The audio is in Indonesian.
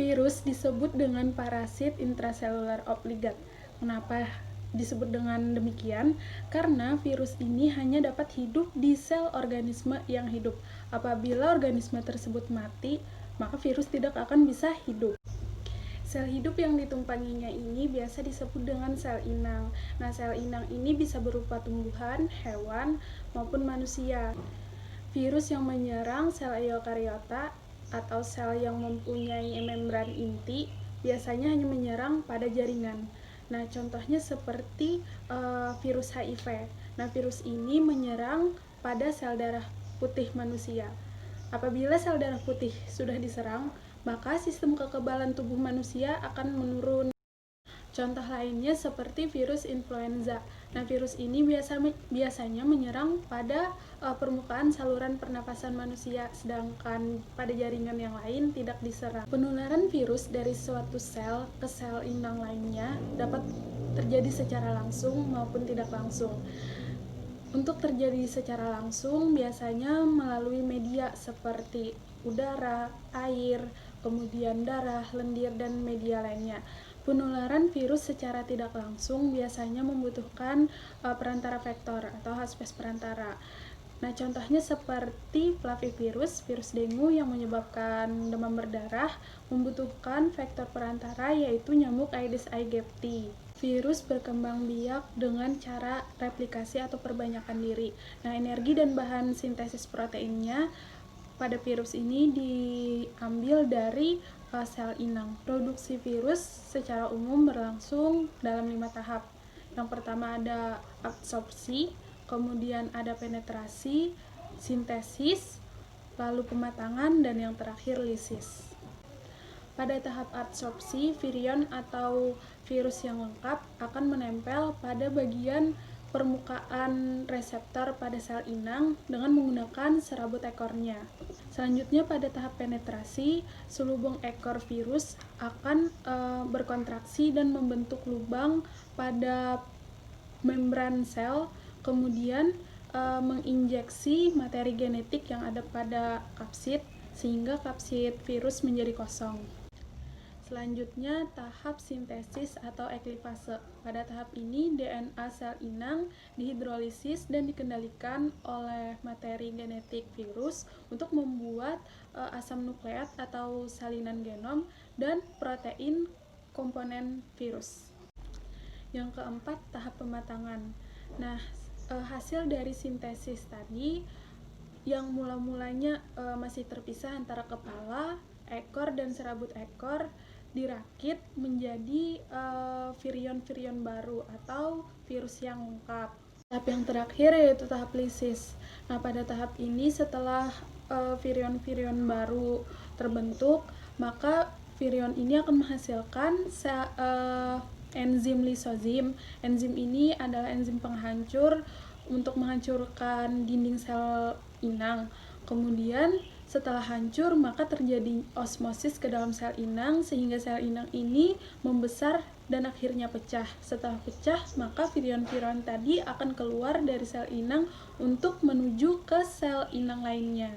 Virus disebut dengan parasit intraselular obligat. Kenapa disebut dengan demikian? Karena virus ini hanya dapat hidup di sel organisme yang hidup. Apabila organisme tersebut mati, maka virus tidak akan bisa hidup. Sel hidup yang ditumpanginya ini biasa disebut dengan sel inang. Nah, sel inang ini bisa berupa tumbuhan, hewan, maupun manusia. Virus yang menyerang sel eukariota atau sel yang mempunyai membran inti biasanya hanya menyerang pada jaringan. Nah, contohnya seperti virus HIV. Nah, virus ini menyerang pada sel darah putih manusia. Apabila sel darah putih sudah diserang, maka sistem kekebalan tubuh manusia akan menurun. Contoh lainnya seperti virus influenza. Nah, virus ini biasanya menyerang pada permukaan saluran pernapasan manusia, sedangkan pada jaringan yang lain tidak diserang. Penularan virus dari suatu sel ke sel inang lainnya dapat terjadi secara langsung maupun tidak langsung. Untuk terjadi secara langsung biasanya melalui media seperti udara, air, kemudian darah, lendir, dan media lainnya. Penularan virus secara tidak langsung biasanya membutuhkan perantara vektor atau hospes perantara. Nah, contohnya seperti flavivirus, virus dengue yang menyebabkan demam berdarah, membutuhkan vektor perantara yaitu nyamuk Aedes aegypti. Virus berkembang biak dengan cara replikasi atau perbanyakan diri. Nah, energi dan bahan sintesis proteinnya pada virus ini diambil dari sel inang. Produksi virus secara umum berlangsung dalam 5 tahap. Yang pertama ada absorpsi, kemudian ada penetrasi, sintesis, lalu pematangan, dan yang terakhir lisis. Pada tahap adsorpsi, virion atau virus yang lengkap akan menempel pada bagian permukaan reseptor pada sel inang dengan menggunakan serabut ekornya. Selanjutnya pada tahap penetrasi, selubung ekor virus akan berkontraksi dan membentuk lubang pada membran sel, kemudian menginjeksi materi genetik yang ada pada kapsid sehingga kapsid virus menjadi kosong. Selanjutnya, tahap sintesis atau eklifase. Pada tahap ini, DNA sel inang dihidrolisis dan dikendalikan oleh materi genetik virus untuk membuat asam nukleat atau salinan genom dan protein komponen virus. Yang keempat, tahap pematangan. Nah, hasil dari sintesis tadi yang mula-mulanya masih terpisah antara kepala, ekor, dan serabut ekor dirakit menjadi virion-virion baru atau virus yang lengkap. Tahap yang terakhir yaitu tahap lisis. Nah, pada tahap ini setelah virion-virion baru terbentuk, maka virion ini akan menghasilkan enzim lisozim. Enzim ini adalah enzim penghancur untuk menghancurkan dinding sel inang. Kemudian setelah hancur, maka terjadi osmosis ke dalam sel inang sehingga sel inang ini membesar dan akhirnya pecah. Setelah pecah, maka virion-virion tadi akan keluar dari sel inang untuk menuju ke sel inang lainnya.